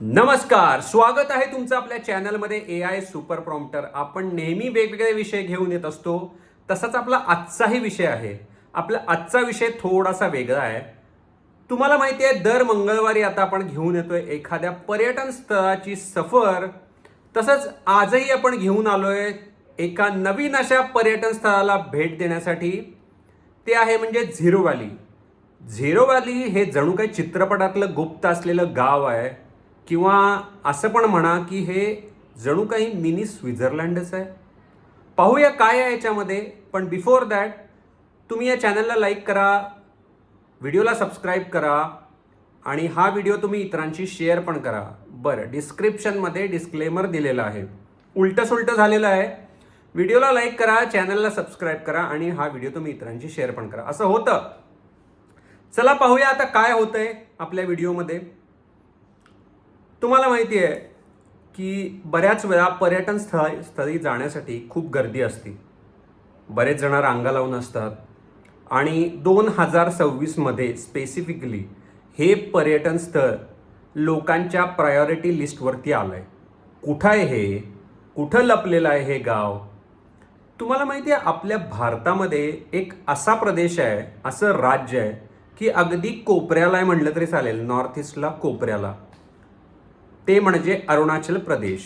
नमस्कार, स्वागत आहे तुमचं आपल्या चॅनलमध्ये AI सुपर प्रॉम्प्टर. आपण नेहमी वेगवेगळे विषय घेऊन येत असतो. तसाच आपला आजचाही विषय आहे. आपला आजचा विषय थोडासा वेगळा आहे. तुम्हाला माहिती आहे, दर मंगळवारी आता आपण घेऊन येतोय एखाद्या पर्यटन स्थळाची सफर. तसंच आजही आपण घेऊन आलोय एका नवीन अशा पर्यटन स्थळाला भेट देण्यासाठी. ते आहे म्हणजे झिरो व्हॅली. झिरो व्हॅली हे जणू काही चित्रपटातलं गुप्त असलेलं गाव आहे, किंवा असं पण म्हणा की हे जणू काही मिनी स्वित्झर्लंडच आहे. पाहूया काय आहे याच्यामध्ये. पण बिफोर दॅट, तुम्ही या चॅनलला लाईक करा, व्हिडिओला सबस्क्राईब करा आणि हा व्हिडिओ तुम्ही इतरांशी शेअर पण करा. बरं, डिस्क्रिप्शनमध्ये डिस्क्लेमर दिलेलं आहे. उलटं सुलटं झालेलं आहे. व्हिडिओला लाईक करा, चॅनलला सबस्क्राईब करा आणि हा व्हिडिओ तुम्ही इतरांशी शेअर पण करा, असं होतं. चला पाहूया आता काय होतंय आपल्या व्हिडिओमध्ये. तुम्हाला माहिती आहे की बऱ्याच वेळा पर्यटन स्थळी जाण्यासाठी खूप गर्दी असते. बरेच जण रांगा लावून असतात आणि 2026मध्ये स्पेसिफिकली हे पर्यटन स्थळ लोकांच्या प्रायोरिटी लिस्टवरती आलं आहे. कुठं आहे हे? कुठं लपलेलं आहे हे गाव? तुम्हाला माहिती आहे, आपल्या भारतामध्ये एक असा प्रदेश आहे, असं राज्य आहे की अगदी कोपऱ्याला आहे म्हटलं तरी चालेल, नॉर्थ ईस्टला कोपऱ्याला. ते म्हणजे अरुणाचल प्रदेश.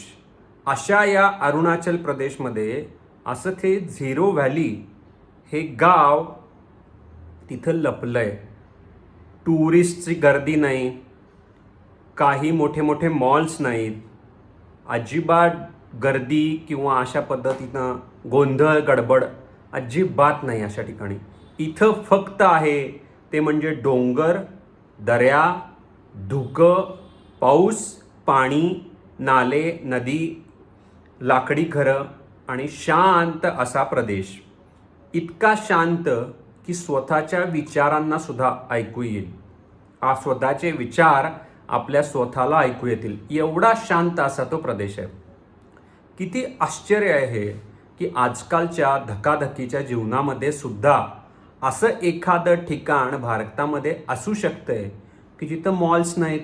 अशा या अरुणाचल प्रदेशमध्ये असं ते झिरो व्हॅली हे गाव तिथं लपलं आहे. टुरिस्टची गर्दी नाही, काही मोठे मोठे मॉल्स नाहीत, अजिबात गर्दी किंवा अशा पद्धतीनं गोंधळ गडबड अजिबात नाही अशा ठिकाणी. इथं फक्त आहे ते म्हणजे डोंगर, दऱ्या, धुकं, पाऊस, पाणी, नाले, नदी, लाकडी घरं आणि शांत असा प्रदेश. इतका शांत की स्वतःच्या विचारांना सुद्धा ऐकू येईल. स्वतःचे विचार आपल्या स्वतःला ऐकू येतील, एवढा शांत असा तो प्रदेश आहे. किती आश्चर्य आहे हे की आजकालच्या धकाधकीच्या जीवनामध्ये सुद्धा असं एखादं ठिकाण भारतामध्ये असू शकतंय की जिथं मॉल्स नाहीत,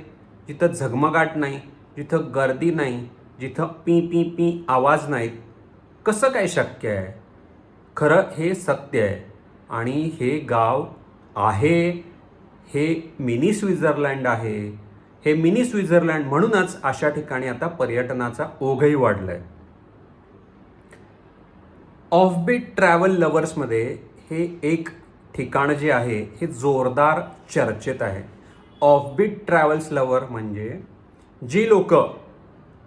जिथं झगमगाट नाही, जिथं गर्दी नाही, जिथं पी पी पी आवाज नाहीत. कसं काय शक्य आहे? खरं हे सत्य आहे. आणि हे गाव आहे, हे मिनी स्वित्झर्लंड आहे. हे मिनी स्वित्झर्लंड म्हणूनच अशा ठिकाणी आता पर्यटनाचा ओघही वाढलाय. ऑफबीट ट्रॅव्हल लवर्समध्ये हे एक ठिकाण जे आहे हे जोरदार चर्चेत आहे. ऑफबीट ट्रॅव्हल्स लवर म्हणजे जी लोक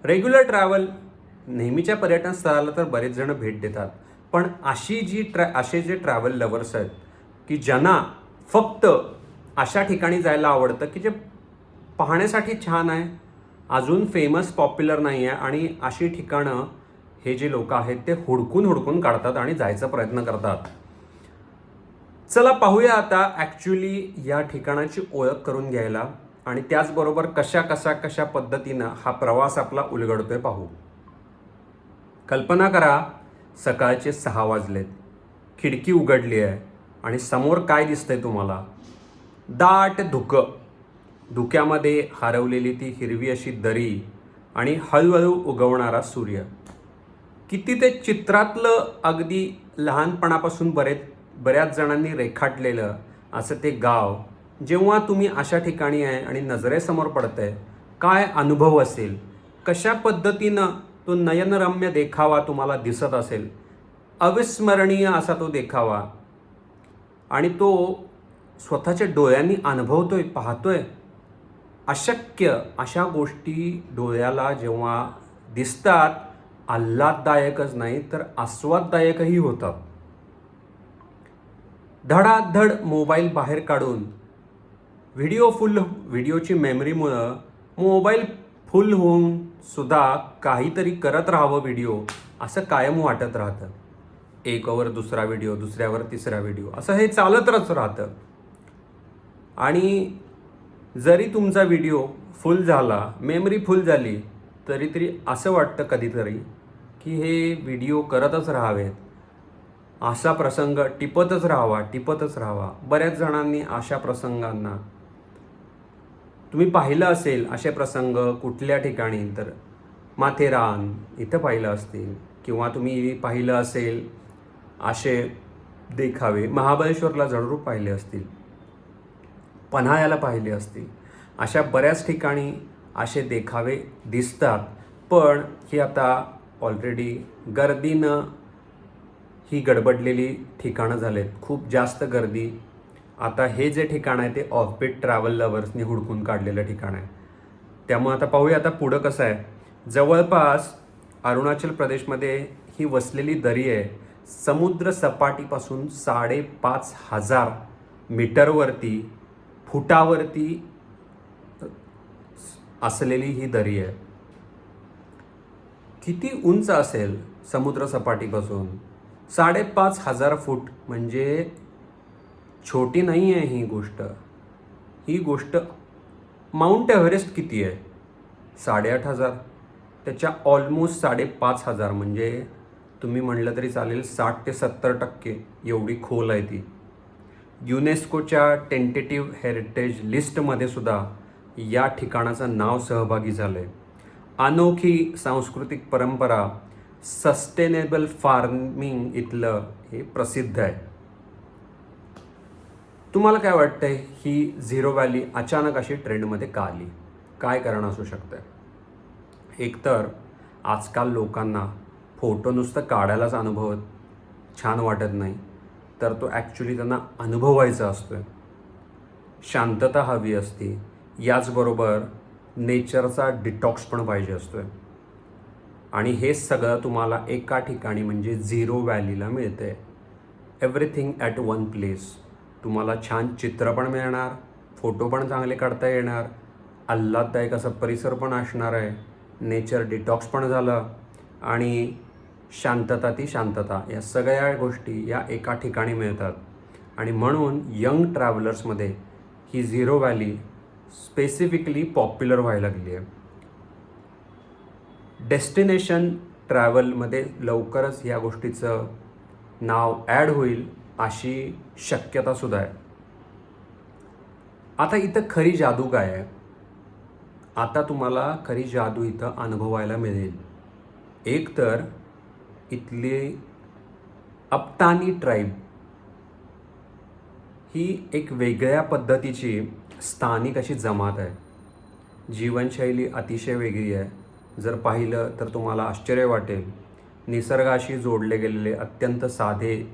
रेग्युलर ट्रॅव्हल, नेहमीच्या पर्यटन स्थळाला तर बरेच जण भेट देतात, पण असे जे ट्रॅव्हल लवर्स आहेत की ज्यांना फक्त अशा ठिकाणी जायला आवडतं की जे पाहण्यासाठी छान आहे, अजून फेमस पॉप्युलर नाही आहे, आणि अशी ठिकाणं हे जे लोक आहेत ते हुडकून काढतात आणि जायचा प्रयत्न करतात. चला पाहूया आता ॲक्च्युली या ठिकाणाची ओळख करून घ्यायला आणि त्याचबरोबर कशा पद्धतीनं हा प्रवास आपला उलगडतोय पाहू. कल्पना करा, सकाळचे 6 वाजलेत, खिडकी उघडली आहे आणि समोर काय दिसतंय तुम्हाला? दाट धुकं, धुक्यामध्ये हरवलेली ती हिरवी अशी दरी आणि हळूहळू उगवणारा सूर्य. किती ते चित्रातलं, अगदी लहानपणापासून बऱ्याच जणांनी रेखाटलेलं असं ते गाव जेव्हा तुम्ही अशा ठिकाणी आहे आणि नजरेसमोर पडतंय, काय अनुभव असेल? कशा पद्धतीनं तो नयनरम्य देखावा तुम्हाला दिसत असेल? अविस्मरणीय असा तो देखावा, आणि तो स्वतःच्या डोळ्यांनी अनुभवतोय, पाहतोय. अशक्य अशा गोष्टी डोळ्याला जेव्हा दिसतात, आल्हाददायकच नाही तर आस्वाददायकही होतात. धडाधड मोबाईल बाहेर काढून व्हिडिओची मेमरीमुळं मोबाईल फुल होऊन सुद्धा काहीतरी करत राहावं व्हिडिओ, असं कायम वाटत राहतं. एकावर दुसरा व्हिडिओ, दुसऱ्यावर तिसरा व्हिडिओ, असं हे चालतच राहतं. आणि जरी तुमचा व्हिडिओ फुल झाला, मेमरी फुल झाली, तरी असं वाटतं कधीतरी की हे व्हिडिओ करतच राहावेत, असा प्रसंग टिपतच राहावा. बऱ्याच जणांनी अशा प्रसंगांना तुम्ही पाहिलं असेल असे प्रसंग कुठल्या ठिकाणी, तर माथेरान इथं पाहिलं असतील, किंवा तुम्ही पाहिलं असेल असे देखावे महाबळेश्वरला जरूर पाहिले असतील, पन्हाळ्याला पाहिले असतील. अशा बऱ्याच ठिकाणी असे देखावे दिसतात. पण ही आता ऑलरेडी गर्दीनं ही गडबडलेली ठिकाणं झालेत, खूप जास्त गर्दी. आता हे जे ठिकाण आहे ते ऑफबीट ट्रॅव्हल लवर्सनी हुडकून काढलेलं ठिकाण आहे. त्यामुळे आता पाहूया आता पुढं कसं आहे. जवळपास अरुणाचल प्रदेशमध्ये ही वसलेली दरी आहे. समुद्र सपाटीपासून 5,500 मीटरवरती, फुटावरती असलेली ही दरी आहे. किती उंच असेल समुद्र सपाटीपासून? 5,500 फूट. म्हणजे छोटी नाही आहे ही गोष्ट. ही गोष्ट माउंट एव्हरेस्ट किती आहे? 8,500. त्याच्या ऑलमोस्ट 5,500, म्हणजे तुम्ही म्हणलं तरी चालेल 60 ते 70% एवढी खोल आहे ती. युनेस्कोच्या टेंटेटिव्ह हेरिटेज लिस्टमध्ये सुद्धा या ठिकाणाचं नाव सहभागी झालं आहे. अनोखी सांस्कृतिक परंपरा, सस्टेनेबल फार्मिंग इथलं हे प्रसिद्ध आहे. तुम्हाला काय वाटतंय, ही झिरो व्हॅली अचानक अशी ट्रेंडमध्ये का आली? काय कारण असू शकतं? एकतर आजकाल लोकांना फोटो नुसतं काढायलाच अनुभव छान वाटत नाही, तर तो ॲक्च्युली त्यांना अनुभवायचा असतो. शांतता हवी असते, याचबरोबर नेचरचा डिटॉक्स पण पाहिजे असतो. आणि हे सगळं तुम्हाला एका ठिकाणी म्हणजे झिरो व्हॅलीला मिळतं आहे. Everything at one place. तुम्हाला छान चित्र पण मिळणार, फोटो पण चांगले काढता येणार, आल्हाददायक असा परिसर पण असणार आहे, नेचर डिटॉक्स पण झालं, आणि शांतता ती शांतता, या सगळ्या गोष्टी या एका ठिकाणी मिळतात. आणि म्हणून यंग ट्रॅव्हलर्समध्ये ही झिरो व्हॅली स्पेसिफिकली पॉप्युलर व्हायला लागली आहे. डेस्टिनेशन ट्रॅव्हलमध्ये लवकरच या गोष्टीचं नाव ॲड होईल अशी शक्यतासुद्धा आहे. आता इथं खरी जादू काय आहे? आता तुम्हाला खरी जादू इथं अनुभवायला मिळेल. एक तर इथली अपटानी ट्राईब ही एक वेगळ्या पद्धतीची स्थानिक अशी जमात आहे. जीवनशैली अतिशय वेगळी आहे. जर पाहिलं तर तुम्हाला आश्चर्य वाटेल. निसर्गाशी जोडले गेलेले अत्यंत साधे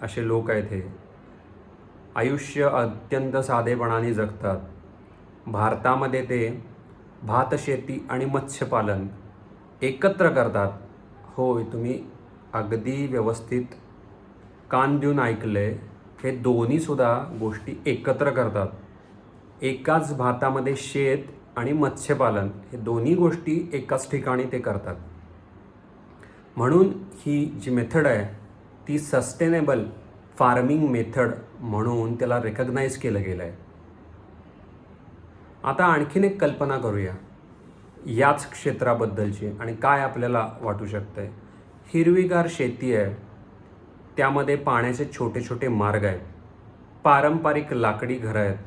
असे लोक आहेत हे. आयुष्य अत्यंत साधेपणाने जगतात. भारतामध्ये ते भातशेती आणि मत्स्यपालन एकत्र करतात. होय, तुम्ही अगदी व्यवस्थित कान देऊन ऐकले, हे दोन्हीसुद्धा गोष्टी एकत्र करतात. एकाच भातामध्ये शेत आणि मत्स्यपालन हे दोन्ही गोष्टी एकाच ठिकाणी ते करतात. म्हणून ही जी मेथड आहे ती सस्टेनेबल फार्मिंग मेथड म्हणून त्याला रेकग्नाईज केलं गेलं आहे. आता आणखीन एक कल्पना करूया याच क्षेत्राबद्दलची, आणि काय आपल्याला वाटू शकतंय. हिरवीगार शेती आहे, त्यामध्ये पाण्याचे छोटे छोटे मार्ग आहेत, पारंपरिक लाकडी घरं आहेत,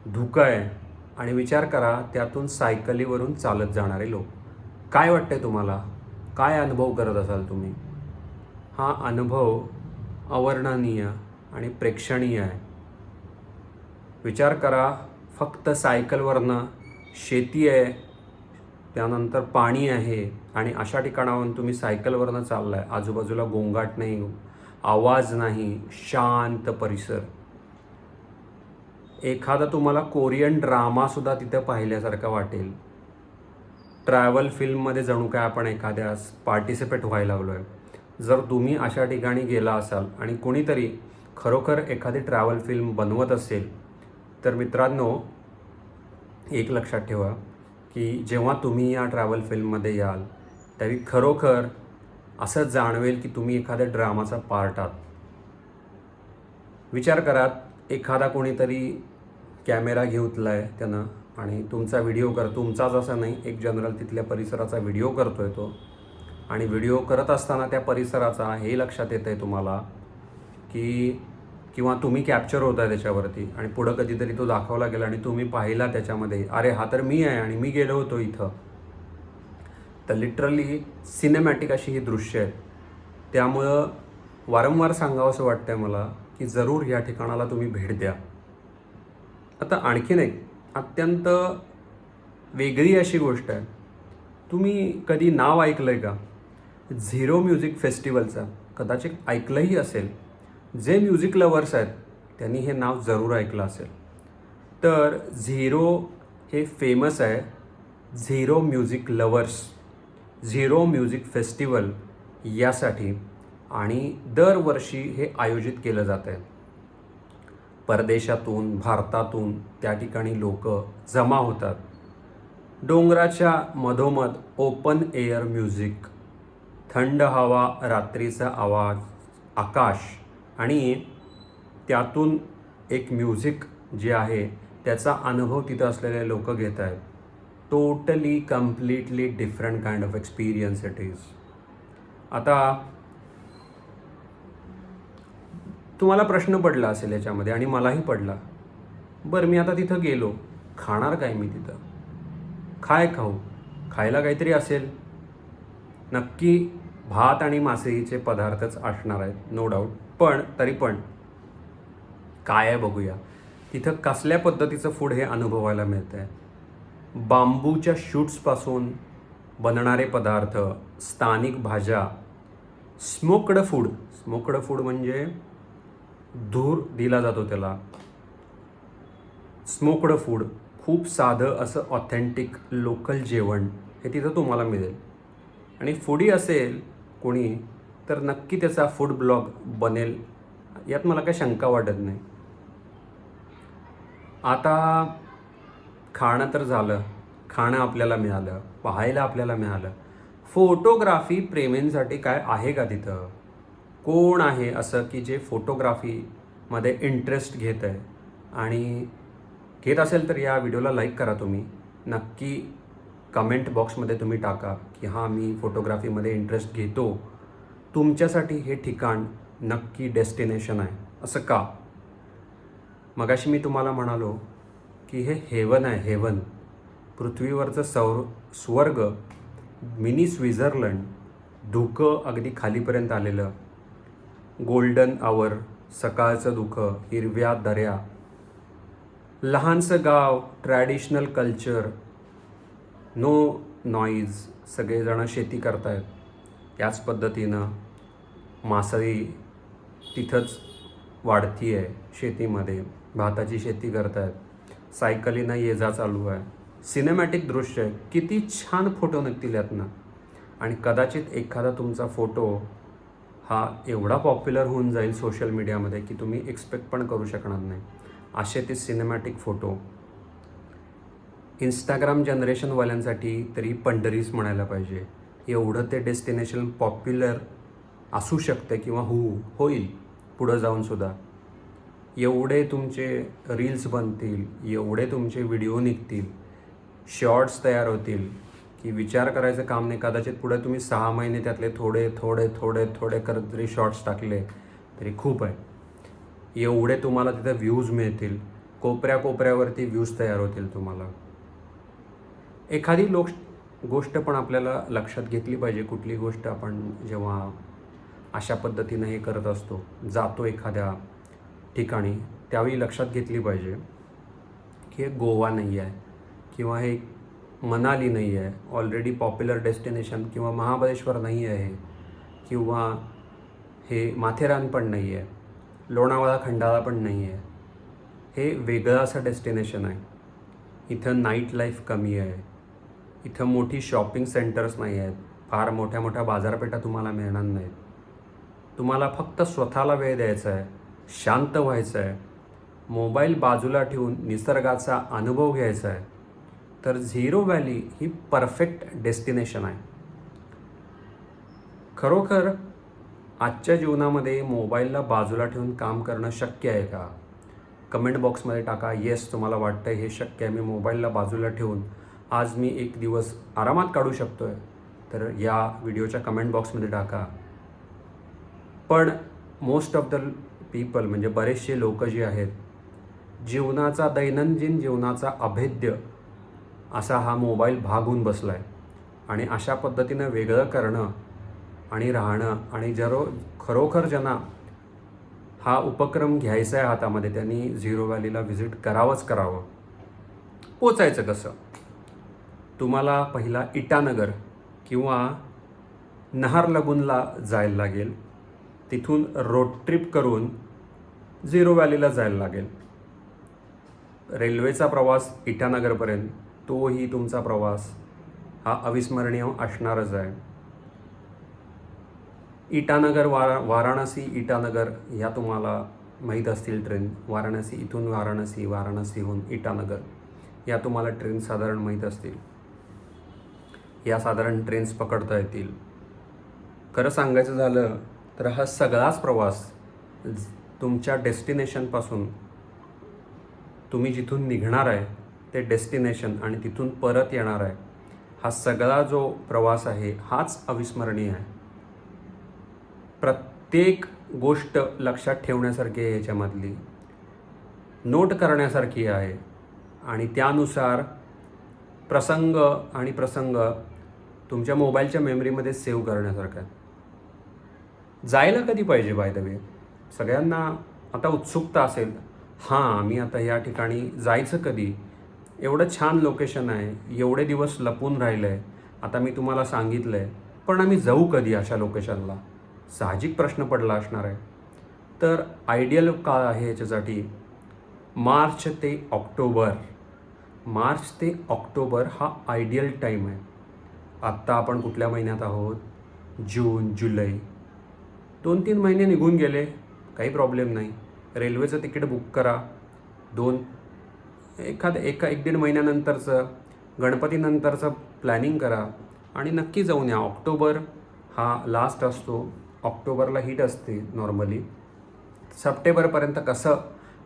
धुकं आहे, आणि विचार करा त्यातून सायकलीवरून चालत जाणारे लोक. काय वाटतंय तुम्हाला? काय अनुभव करत असाल तुम्ही? हा अनुभव अवर्णनीय आणि प्रेक्षणीय आहे. विचार करा, फक्त सायकलवरनं शेती आहे, त्यानंतर पाणी आहे, आणि अशा ठिकाणावरून तुम्ही सायकलवरनं चालला आहे. आजूबाजूला गोंगाट नाही, आवाज नाही, शांत परिसर. एखादा तुम्हाला कोरियन ड्रामासुद्धा तिथं पाहिल्यासारखं वाटेल. ट्रॅव्हल फिल्ममध्ये जणू काय आपण एखाद्या पार्टिसिपेट व्हायला लागलो आहे. जर तुम्ही अशा ठिकाणी गेला असाल आणि कोणीतरी खरोखर एखादी ट्रॅव्हल फिल्म बनवत असेल, तर मित्रांनो एक लक्षात ठेवा की जेव्हा तुम्ही या ट्रॅव्हल फिल्ममध्ये याल त्यावेळी खरोखर असं जाणवेल की तुम्ही एखाद्या ड्रामाचा पार्ट आहात. विचार करा, एखादा कोणीतरी कॅमेरा घेतला आहे त्यानं आणि तुमचा व्हिडिओ तुमचाच असा नाही, एक जनरल तिथल्या परिसराचा व्हिडिओ करतोय तो, आणि व्हिडिओ करत असताना त्या परिसराचा हे लक्षात येतं आहे तुम्हाला की किंवा तुम्ही कॅप्चर होताय त्याच्यावरती आणि पुढं कधीतरी तो दाखवला गेला आणि तुम्ही पाहिला त्याच्यामध्ये, अरे हा तर मी आहे आणि मी गेलो होतो इथं. तर लिटरली सिनेमॅटिक अशी ही दृश्य आहेत. त्यामुळं वारंवार सांगावं असं वाटतंय मला की जरूर या ठिकाणाला तुम्ही भेट द्या. आता आणखीन एक अत्यंत वेगळी अशी गोष्ट आहे. तुम्ही कधी नाव ऐकलं आहे का झिरो म्युझिक फेस्टिवलचा? कदाचित ऐकलंही असेल. जे म्युझिक लवर्स आहेत त्यांनी हे नाव जरूर ऐकलं असेल. तर झिरो हे फेमस आहे zero music lovers, zero music festival यासाठी, आणि दरवर्षी हे आयोजित केलं जातं आहे. परदेशातून भारतातून त्या ठिकाणी लोक जमा होतात. डोंगराच्या मधोमध ओपन एअर म्युझिक, थंड हवा, रात्रीचा आवाज, आकाश, आणि त्यातून एक म्युझिक जे आहे त्याचा अनुभव तिथं असलेले लोक घेत आहेत. Totally completely different kind of experience it is. आता तुम्हाला प्रश्न पडला असेल याच्यामध्ये आणि मलाही पडला, बरं मी आता तिथं गेलो, खाणार काय मी तिथं? काय खाऊ? खायला काहीतरी असेल नक्की, भात आणि मासळीचे पदार्थच असणार आहेत नो डाऊट. पण तरी पण काय आहे बघूया. तिथं कसल्या पद्धतीचं फूड हे अनुभवायला मिळतं आहे. बांबूच्या शूट्सपासून बनणारे पदार्थ, स्थानिक भाज्या, स्मोक्ड फूड. स्मोक्ड फूड म्हणजे धूर दिला जातो त्याला. स्मोक्ड फूड, खूप साधं असं ऑथेंटिक लोकल जेवण हे तिथं तुम्हाला मिळेल. आणि फूडी असेल कोणी तर नक्की त्याचा फूड ब्लॉग बनेल, यात मला काही शंका वाटत नाही. आता खाणं तर झालं, खाणं आपल्याला मिळालं, पाहायला आपल्याला मिळालं. फोटोग्राफी प्रेमींसाठी काय आहे का तिथं? कोण आहे असं की जे फोटोग्राफीमध्ये इंटरेस्ट घेत आहे? आणि घेत असेल तर या व्हिडिओला लाईक करा तुम्ही. नक्की कमेंट बॉक्समध्ये तुम्ही टाका की हां मी फोटोग्राफीमध्ये इंटरेस्ट घेतो. तुमच्यासाठी हे ठिकाण नक्की डेस्टिनेशन आहे. असं का? मगाशी मी तुम्हाला म्हणालो की हे हेवन आहे, हेवन. पृथ्वीवरचं स्वर्ग, मिनी स्वित्झर्लंड, धुकं अगदी खालीपर्यंत आलेलं, गोल्डन आवर, सकाळचं धुकं, हिरव्या दऱ्या, लहानसं गाव, ट्रॅडिशनल कल्चर, नो नॉईज, सगळेजणं शेती करतायत. याच पद्धतीनं मासळी तिथंच वाढती आहे शेतीमध्ये, भाताची शेती करतायत, सायकलीनं ये जा चालू आहे. सिनेमॅटिक दृश्य आहे. किती छान फोटो निघतील यातनं. आणि कदाचित एखादा तुमचा फोटो हा एवढा पॉप्युलर होऊन जाईल सोशल मीडियामध्ये की तुम्ही एक्सपेक्ट पण करू शकणार नाही. असे ते सिनेमॅटिक फोटो. इंस्टाग्राम जनरेशनवाल्यांसाठी तरी पंढरीच म्हणायला पाहिजे. एवढं ते डेस्टिनेशन पॉप्युलर असू शकते किंवा होईल पुढं जाऊनसुद्धा. एवढे तुमचे रील्स बनतील, एवढे तुमचे व्हिडिओ निघतील, शॉर्ट्स तयार होतील की विचार करायचं काम नाही. कदाचित पुढे तुम्ही 6 महिने त्यातले थोडे थोडे थोडे थोडे करत जरी शॉर्ट्स टाकले तरी खूप आहे. एवढे तुम्हाला तिथे व्ह्यूज मिळतील, कोपऱ्या कोपऱ्यावरती व्ह्यूज तयार होतील तुम्हाला. एखादी गोष्ट पण आपल्याला लक्षात घेतली पाहिजे. कुठली गोष्ट आपण जेव्हा अशा पद्धतीनं हे करत असतो, जातो एखाद्या ठिकाणी, त्यावेळी लक्षात घेतली पाहिजे की हे गोवा नाही आहे किंवा हे मनाली नाही आहे, ऑलरेडी पॉप्युलर डेस्टिनेशन, किंवा महाबळेश्वर नाही आहे, किंवा हे माथेरान पण नाही आहे, लोणावळा खंडाळा पण नाही आहे. हे वेगळं असं डेस्टिनेशन आहे. इथं नाईट लाईफ कमी आहे, इथं मोठी शॉपिंग सेंटर्स नाही आहेत, फार मोठ्या मोठ्या बाजारपेठा तुम्हाला मिळणार नाहीत. तुम्हाला फक्त स्वतःला वेळ द्यायचा आहे, शांत व्हायचं आहे, मोबाईल बाजूला ठेवून निसर्गाचा अनुभव घ्यायचा आहे, तर झिरो व्हॅली ही परफेक्ट डेस्टिनेशन आहे. खरोखर आजच्या जीवनामध्ये मोबाईलला बाजूला ठेवून काम करणं शक्य आहे का? कमेंट बॉक्समध्ये टाका, येस तुम्हाला वाटतं हे शक्य आहे, मी मोबाईलला बाजूला ठेवून आज मी एक दिवस आरामात काढू शकतो आहे, तर या व्हिडिओच्या कमेंट बॉक्समध्ये टाका. पण मोस्ट ऑफ द पीपल म्हणजे बरेचसे लोक जे आहेत, जीवनाचा दैनंदिन जीवनाचा अभेद्य असा हा मोबाईल भाग होऊन बसला आहे. आणि अशा पद्धतीनं वेगळं करणं आणि राहणं आणि खरोखर ज्यांना हा उपक्रम घ्यायचा आहे हातामध्ये, त्यांनी झिरो व्हॅलीला व्हिजिट करावं. पोचायचं कसं? तुम्हाला पहिला इटानगर किंवा नहरलगुनला जायला लागेल. तिथून रोड ट्रिप करून झिरो व्हॅलीला जायला लागेल. रेल्वेचा प्रवास इटानगरपर्यंत, तोही तुमचा प्रवास हा अविस्मरणीय असणारच आहे. इटानगर वाराणसी इटानगर ह्या तुम्हाला माहीत असतील ट्रेन. वाराणसी इथून वाराणसीहून इटानगर या तुम्हाला ट्रेन साधारण माहीत असतील. या साधारण ट्रेन्स पकडता येतील. खरं सांगायचं झालं तर हा सगळाच प्रवास तुमच्या डेस्टिनेशनपासून, तुम्ही जिथून निघणार आहे ते डेस्टिनेशन आणि तिथून परत येणार आहे, हा सगळा जो प्रवास आहे हाच अविस्मरणीय आहे. प्रत्येक गोष्ट लक्षात ठेवण्यासारखी आहे, याच्यामधली नोट करण्यासारखी आहे आणि त्यानुसार प्रसंग तुमच्या मोबाईलच्या मेमरीमध्ये सेव्ह करण्यासारखं आहे. जायला कधी पाहिजे बाय द वे? सगळ्यांना आता उत्सुकता असेल, मी आता या ठिकाणी जायचं कधी? एवढं छान लोकेशन आहे, एवढे दिवस लपून राहिलं आहे, आता मी तुम्हाला सांगितलं आहे, पण आम्ही जाऊ कधी अशा लोकेशनला? साहजिक प्रश्न पडला असणार आहे. तर आयडियल काळ आहे याच्यासाठी मार्च ते ऑक्टोबर हा आयडियल टाईम आहे. आत्ता आपण कुठल्या महिन्यात आहोत? जून, जुलै. 2-3 महिने निघून गेले, काही प्रॉब्लेम नाही. रेल्वेचं तिकीट बुक करा. एक 1-1.5 महिन्यानंतरचं, गणपतीनंतरचं प्लॅनिंग करा आणि नक्की जाऊन या. ऑक्टोबर हा लास्ट असतो, ऑक्टोबरला हीट असते नॉर्मली. सप्टेंबरपर्यंत कसं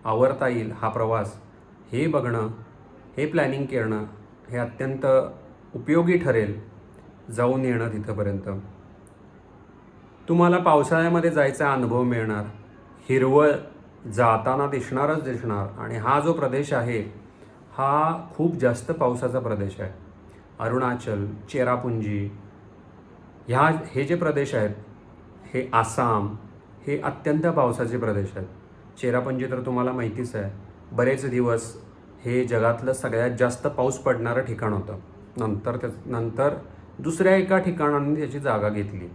आवरता येईल हा प्रवास, हे बघणं, हे प्लॅनिंग करणं हे अत्यंत उपयोगी ठरेल. जाऊन येणं तिथंपर्यंत. तुम्हाला पावसाळ्यामध्ये जायचा अनुभव मिळणार. हिरवळ जाताना दिसणार आणि हा जो प्रदेश आहे हा खूप जास्त पावसाचा प्रदेश आहे. अरुणाचल, चेरापुंजी हे जे प्रदेश आहेत, हे आसाम, हे अत्यंत पावसाचे प्रदेश आहेत. चेरापुंजी तर तुम्हाला माहितीच आहे, बरेच दिवस हे जगातलं सगळ्यात जास्त पाऊस पडणारं ठिकाण होतं. नंतर दुसऱ्या एका ठिकाणाने त्याची जागा घेतली.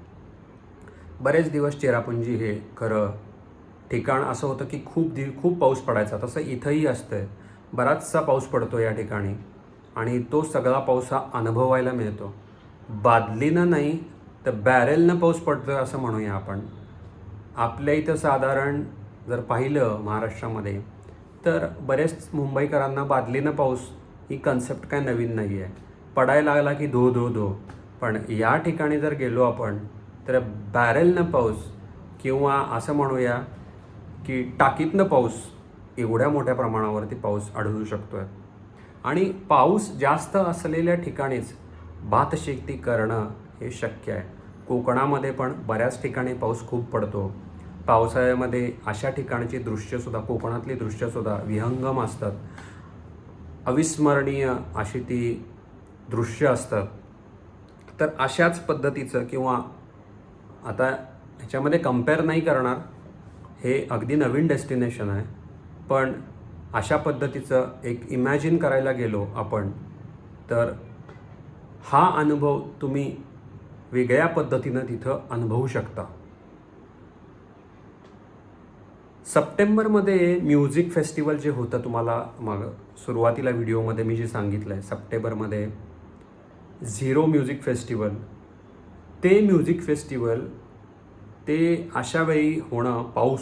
बरेच दिवस चेरापुंजी हे खरं ठिकाण असं होतं की खूप पाऊस पडायचा. तसं इथंही असतं, बराचसा पाऊस पडतो या ठिकाणी आणि तो सगळा पाऊस हा अनुभवायला मिळतो. बादलीनं नाही तर बॅरेलनं पाऊस पडतो असं म्हणूया आपण. आपल्या इथं साधारण जर पाहिलं महाराष्ट्रामध्ये तर बरेच मुंबईकरांना बादलीनं पाऊस ही कन्सेप्ट काय नवीन नाही आहे. पडायला लागला की धो. पण या ठिकाणी जर गेलो आपण तर बॅरेलनं पाऊस किंवा असं म्हणूया की टाकीतनं पाऊस, एवढ्या मोठ्या प्रमाणावरती पाऊस आढळू शकतो आहे. आणि पाऊस जास्त असलेल्या ठिकाणीच भातशेती करणं हे शक्य आहे. कोकणामध्ये पण बऱ्याच ठिकाणी पाऊस खूप पडतो. पावसाळ्यामध्ये अशा ठिकाणची दृश्यसुद्धा, कोकणातली दृश्यसुद्धा विहंगम असतात. अविस्मरणीय अशी ती दृश्य असतात. तर अशाच पद्धतीचं, किंवा आता ह्याच्यामध्ये कम्पेअर नाही करणार, हे अगदी नवीन डेस्टिनेशन आहे, पण अशा पद्धतीचं एक इमॅजिन करायला गेलो आपण तर हा अनुभव तुम्ही वेगळ्या पद्धतीनं तिथं अनुभवू शकता. सप्टेंबरमध्ये म्युझिक फेस्टिवल जे होतं, तुम्हाला सुरुवातीला व्हिडिओमध्ये मी जे सांगितलं आहे, सप्टेंबरमध्ये झिरो म्युझिक फेस्टिवल, ते म्युझिक फेस्टिवल ते अशा वेळी होणं, पाऊस,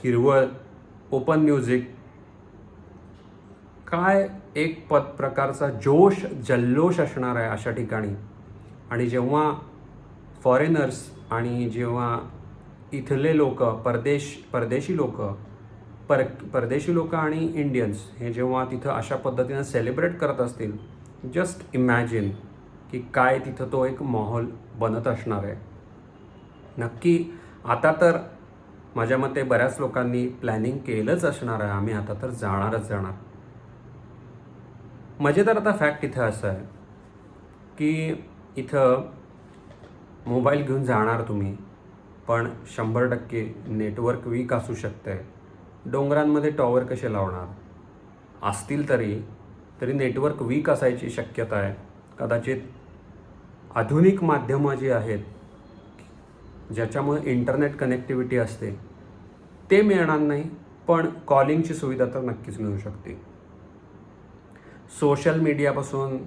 हिरवळ, ओपन म्युझिक, काय एक प्रकारचा जल्लोष असणार आहे अशा ठिकाणी. आणि जेव्हा फॉरेनर्स आणि जेव्हा इथले लोक, परदेशी लोक आणि इंडियन्स हे जेव्हा तिथं अशा पद्धतीनं सेलिब्रेट करत असतील, जस्ट इमॅजिन की काय तिथं तो एक माहोल बनत असणार आहे. नक्की आता तर माझ्या मते बऱ्याच लोकांनी प्लॅनिंग केलंच असणार आहे. आम्ही आता तर जाणारच जाणार. मजेदार आता फॅक्ट इथं असं आहे की इथं मोबाईल घेऊन जाणार तुम्ही, पण 100% नेटवर्क वीक असू शकते. डोंगरांमध्ये टॉवर कसे लावणार? असतील तरी नेटवर्क वीक असायची शक्यता आहे. कदाचित आधुनिक माध्यमं जी आहेत ज्याच्यामुळे इंटरनेट कनेक्टिव्हिटी असते ते मिळणार नाही, पण कॉलिंगची सुविधा तर नक्कीच मिळू शकते. सोशल मीडियापासून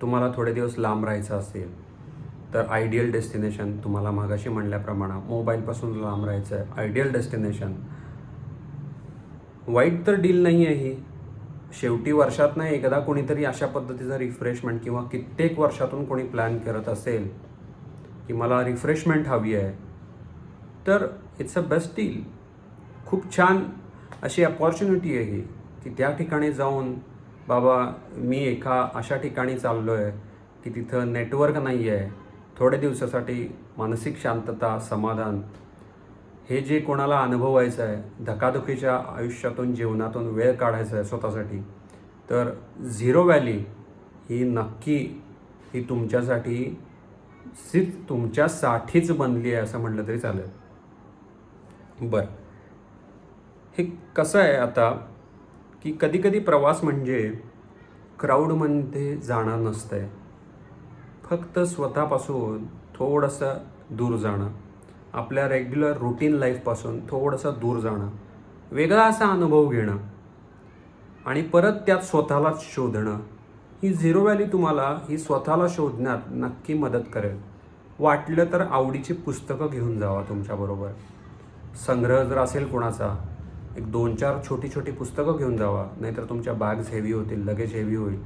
तुम्हाला थोडे दिवस लांब राहायचं असेल तर आयडियल डेस्टिनेशन, तुम्हाला मागाशी म्हणल्याप्रमाणे मोबाईलपासून लांब राहायचं आहे, आयडियल डेस्टिनेशन. वाईट तर डील नाही आहे ही. शेवटी वर्षात नाही एकदा कोणीतरी अशा पद्धतीचं रिफ्रेशमेंट किंवा कित्येक वर्षातून कोणी प्लॅन करत असेल की मला रिफ्रेशमेंट हवी आहे, तर इट्स अ बेस्ट डील. खूप छान अशी अपॉर्च्युनिटी आहे ही की त्या ठिकाणी जाऊन बाबा मी एका अशा ठिकाणी चाललो आहे की तिथं नेटवर्क नाही आहे, थोड्या दिवसासाठी मानसिक शांतता, समाधान हे जे कोणाला अनुभवायचं आहे, धकाधकीच्या आयुष्यातून जीवनातून वेळ काढायचा आहे स्वतःसाठी, तर झिरो व्हॅली ही नक्की ही तुमच्यासाठी तुमच्यासाठीच बनली आहे असं म्हटलं तरी चालेल. बरं, हे कसं आहे आता की कधीकधी प्रवास म्हणजे क्राऊडमध्ये जाणं नसतं आहे, फक्त स्वतःपासून थोडंसं दूर जाणं, आपल्या रेग्युलर रुटीन लाईफपासून थोडंसं दूर जाणं, वेगळा असा अनुभव घेणं आणि परत त्यात स्वतःलाच शोधणं. ही झिरो व्हॅली तुम्हाला ही स्वतःला शोधण्यात नक्की मदत करेल. वाटलं तर आवडीची पुस्तकं घेऊन जावा तुमच्याबरोबर. संग्रह जर असेल कोणाचा, एक 2-4 छोटी छोटी पुस्तकं घेऊन जावा, नाहीतर तुमच्या बॅग्स हेवी होतील, लगेज हेवी होईल.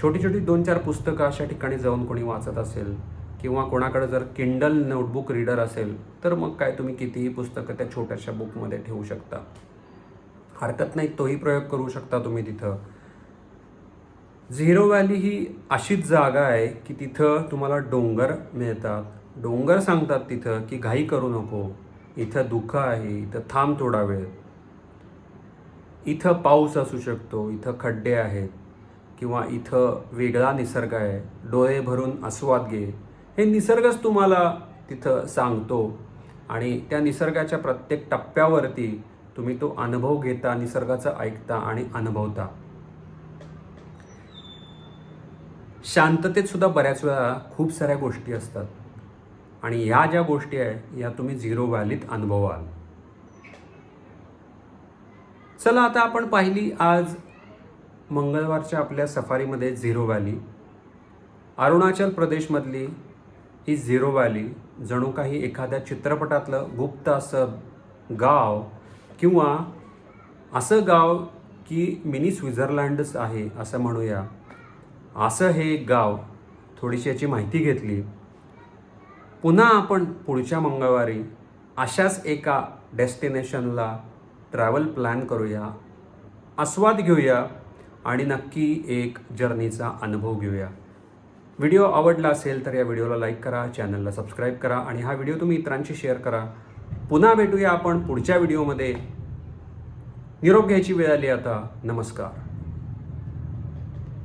छोटी छोटी 2-4 पुस्तकं अशा ठिकाणी जाऊन कोणी वाचत असेल किंवा कोणाकडे जर किंडल नोटबुक रीडर असेल तर मग काय तुम्ही कितीही पुस्तकं त्या छोट्याशा बुकमध्ये ठेवू शकता, हरकत नाही, तोही प्रयोग करू शकता तुम्ही तिथं. झिरो व्हॅली ही अशीच जागा आहे की तिथं तुम्हाला डोंगर मिळतात. डोंगर सांगतात तिथं की घाई करू नको, इथं दुःख आहे, इथं थांब थोडा वेळ. इथं पाऊस असू शकतो, इथं खड्डे आहेत किंवा इथं वेगळा निसर्ग आहे, डोळे भरून आस्वाद घे. हे निसर्गच तुम्हाला तिथं सांगतो आणि त्या निसर्गाच्या प्रत्येक टप्प्यावरती तुम्ही तो अनुभव घेता, निसर्गाचं ऐकता आणि अनुभवता. शांततेत सुद्धा बऱ्याच वेळा खूप साऱ्या गोष्टी असतात आणि ह्या ज्या गोष्टी आहे या तुम्ही झिरो व्हॅलीत अनुभवाल. चला आता आपण पाहिली आज मंगळवारच्या आपल्या सफारीमध्ये झिरो व्हॅली. अरुणाचल प्रदेशमधली ही झिरो व्हॅली जणू काही एखाद्या चित्रपटातलं गुप्त असं गाव किंवा असं गाव की मिनी स्वित्झर्लंडच आहे असं म्हणूया, असं हे गाव. थोडीशी याची माहिती घेतली. पुन्हा आपण पुढच्या मंगळवारी अशाच एका डेस्टिनेशनला ट्रॅव्हल प्लॅन करूया, आस्वाद घेऊया आणि नक्की एक जर्नीचा अनुभव घेऊया. व्हिडिओ आवडला असेल तर या व्हिडिओला लाईक करा, चॅनलला सबस्क्राईब करा आणि हा व्हिडिओ तुम्ही इतरांशी शेअर करा. पुन्हा भेटूया आपण पुढच्या व्हिडिओमध्ये. निरोप घ्यायची वेळ आली आता. नमस्कार.